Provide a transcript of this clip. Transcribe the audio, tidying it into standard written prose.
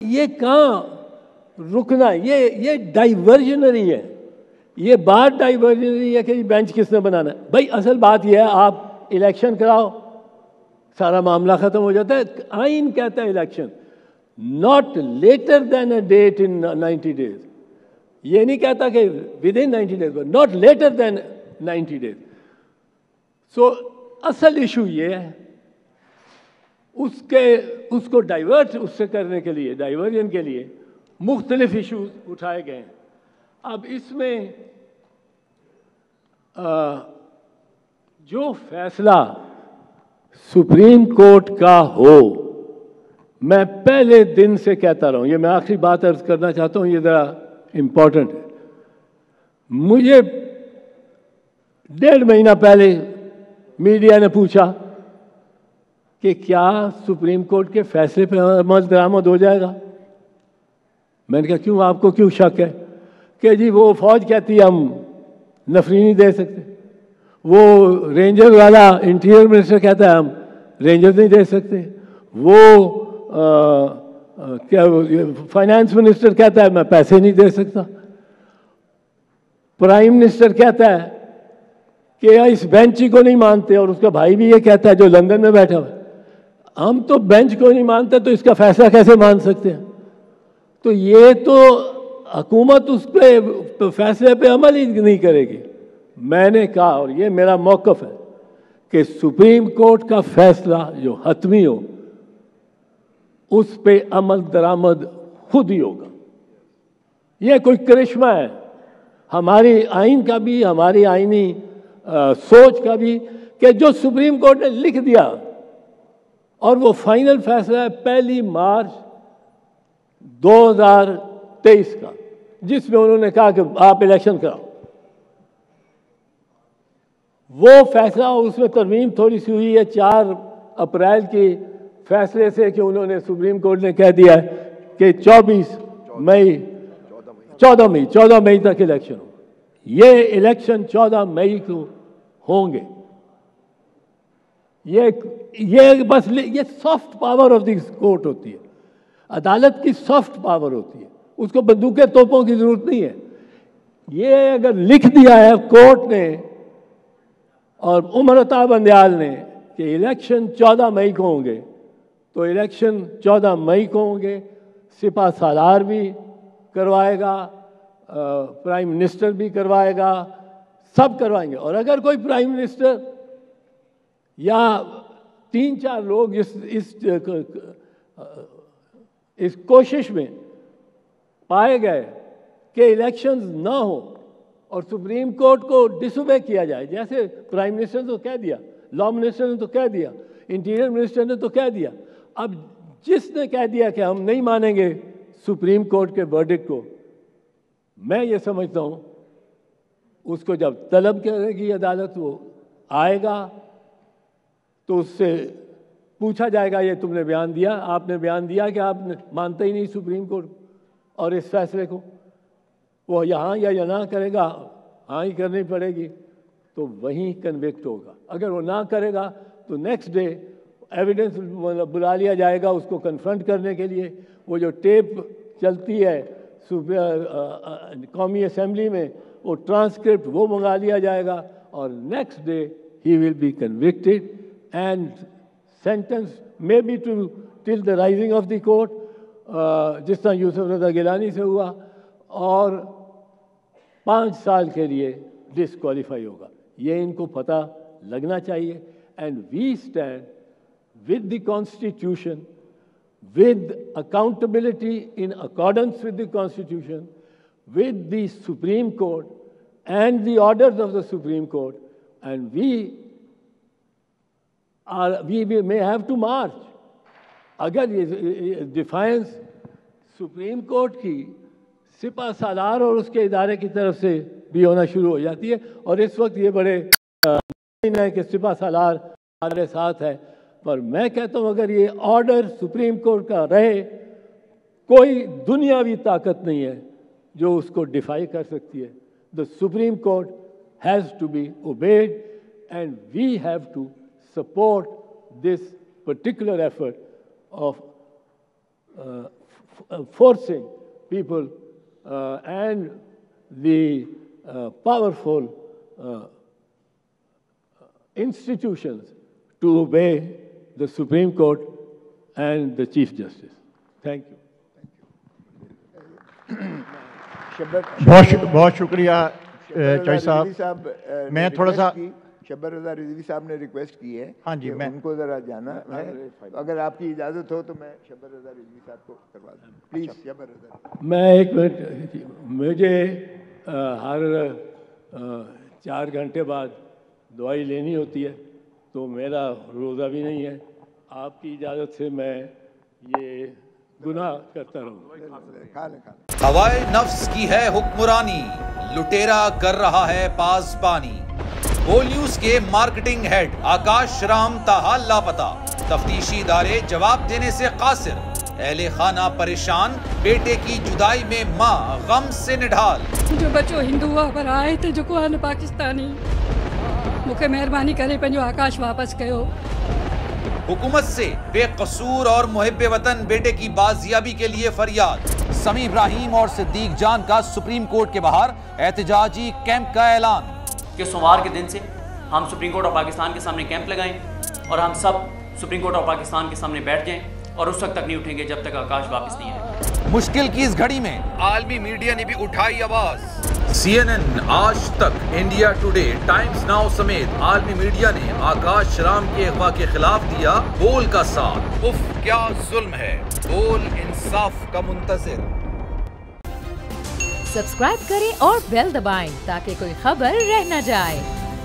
ये कहाँ रुकना, ये डाइवर्जनरी है, ये बात डाइवर्जनरी है कि बेंच किसने बनाना है। भाई असल बात ये है, आप इलेक्शन कराओ, सारा मामला खत्म हो जाता है। आइन कहता है election not later than a date in 90 days, ये नहीं कहता कि within 90 days, not later than 90 days. So असल इशू ये है, उसको डाइवर्ट उससे करने के लिए, डाइवर्जन के लिए मुख्तलिफ इशूज उठाए गए हैं। अब इसमें जो फैसला सुप्रीम कोर्ट का हो, मैं पहले दिन से कहता रहा हूं, ये मैं आखिरी बात अर्ज करना चाहता हूं, ये ज़रा इम्पोर्टेंट है। मुझे 1.5 महीना पहले मीडिया ने पूछा कि क्या सुप्रीम कोर्ट के फैसले पर अमल दरामद हो जाएगा। मैंने कहा क्यों, आपको क्यों शक है? कि जी वो फौज कहती है हम नफरी नहीं दे सकते, वो रेंजर वाला इंटीरियर मिनिस्टर कहता है हम रेंजर नहीं दे सकते, वो क्या फाइनेंस मिनिस्टर कहता है मैं पैसे नहीं दे सकता, प्राइम मिनिस्टर कहता है कि इस बेंच को नहीं मानते, और उसका भाई भी ये कहता है जो लंदन में बैठा हुआ है, हम तो बेंच को नहीं मानते तो इसका फैसला कैसे मान सकते हैं। तो ये तो हुकूमत उस पे फैसले पे अमल ही नहीं करेगी। मैंने कहा, और ये मेरा मौक़िफ़ है, कि सुप्रीम कोर्ट का फैसला जो हतमी हो उस पे अमल दरामद खुद ही होगा। ये कोई करिश्मा है हमारी आइन का भी, हमारी आइनी सोच का भी, कि जो सुप्रीम कोर्ट ने लिख दिया और वो फाइनल फैसला है 1 मार्च 2023 का, जिसमें उन्होंने कहा कि आप इलेक्शन कराओ। वो फैसला, उसमें तरमीम थोड़ी सी हुई है 4 अप्रैल के फैसले से, कि उन्होंने सुप्रीम कोर्ट ने कह दिया है कि 14 मई तक इलेक्शन हो। ये इलेक्शन 14 मई को होंगे। ये बस ये soft power of this court होती है, अदालत की सॉफ्ट पावर होती है, उसको बंदूकें तोपों की जरूरत नहीं है। ये अगर लिख दिया है कोर्ट ने और उमर अता बंदयाल ने कि इलेक्शन 14 मई को होंगे, तो इलेक्शन 14 मई को होंगे। सिपा सालार भी करवाएगा, प्राइम मिनिस्टर भी करवाएगा, सब करवाएंगे। और अगर कोई प्राइम मिनिस्टर या 3-4 लोग इस कोशिश में पाए गए कि इलेक्शंस ना हो और सुप्रीम कोर्ट को डिसोबे किया जाए, जैसे प्राइम मिनिस्टर ने तो कह दिया, लॉ मिनिस्टर ने तो कह दिया, इंटीरियर मिनिस्टर ने तो कह दिया, अब जिसने कह दिया कि हम नहीं मानेंगे सुप्रीम कोर्ट के वर्डिक्ट को, मैं ये समझता हूँ उसको जब तलब करेगी अदालत, वो आएगा तो उससे पूछा जाएगा ये तुमने बयान दिया, आपने बयान दिया कि आप मानते ही नहीं सुप्रीम कोर्ट और इस फैसले को। वो यहाँ या ना करेगा, हाँ ही करनी पड़ेगी, तो वहीं कन्विक्ट होगा। अगर वो ना करेगा तो नेक्स्ट डे एविडेंस बुला लिया जाएगा उसको कन्फ्रंट करने के लिए। वो जो टेप चलती है कौमी असेंबली में, वो ट्रांसक्रिप्ट वो मंगा लिया जाएगा, और next day he will be convicted and sentence may be to till the rising of the court, जिस तरह यूसुफ रज़ा गिलानी से हुआ, और 5 साल के लिए डिस्क्वालीफाई होगा। ये इनको पता लगना चाहिए। And we stand with the Constitution, with accountability in accordance with the Constitution, with the Supreme Court and the orders of the Supreme Court, and we may have to march. अगर ये defines supreme court की सिपा सालार और उसके इदारे की तरफ से भी होना शुरू हो जाती है, और इस वक्त ये बड़े है कि सिपा सालार हमारे साथ है, पर मैं कहता हूं अगर ये ऑर्डर सुप्रीम कोर्ट का रहे, कोई दुनियावी ताकत नहीं है जो उसको डिफाई कर सकती है। The Supreme Court has to be obeyed and we have to support this particular effort of forcing people and the powerful institutions to obey the Supreme Court and the Chief Justice. Thank you. बहुत शुक्रिया चौधरी साहब। मैं थोड़ा सा शब्बर रज़ा रिजवी साहब ने request की है। हाँ जी, मैं उनको ज़रा जाना है, अगर आपकी इजाज़त हो तो मैं शब्बर रज़ा रिजवी साहब को करवा दूँ प्लीज़। शब्बर रज़ा, मैं एक मिनट, मुझे हर 4 घंटे बाद दवाई लेनी होती है, तो मेरा रोज़ा भी नहीं है। आपकी इजाज़त से मैं ये गुनाह करता रहूँ। हवाए नफ्स की है हुक्मरानी, लुटेरा कर रहा है पासबानी। बोल न्यूज के मार्केटिंग हेड आकाश राम ताहा लापता, तफ्तीशी इदारे जवाब देने से कासिर। अहले खाना परेशान, बेटे की जुदाई में माँ गम से निढाल। जो बच्चो हिंदू पर आए थे जो को आने पाकिस्तानी, मुझे मेहरबानी करे पंजो आकाश वापस कयो। हुकूमत से बेकसूर और मुहिब्बे वतन बेटे की बाजियाबी के लिए फरियाद। समी इब्राहिम और सिद्दीक जान का सुप्रीम कोर्ट के बाहर एहतजाजी कैंप का ऐलान कि सोमवार के दिन से हम सुप्रीम कोर्ट ऑफ पाकिस्तान के सामने कैंप लगाएं और हम सब सुप्रीम कोर्ट ऑफ पाकिस्तान के सामने बैठ जाएं और उस वक्त तक नहीं उठेंगे जब तक आकाश वापस नहीं आए। मुश्किल की इस घड़ी में आलमी मीडिया ने भी उठाई आवाज। CNN, आज तक, इंडिया टुडे, टाइम्स नाउ समेत आलमी मीडिया ने आकाश राम के अगवा के खिलाफ दिया बोल का साथ। उफ क्या जुल्म है, बोल इंसाफ का मुंतजिर। सब्सक्राइब करें और बेल दबाएं ताकि कोई खबर रह न जाए।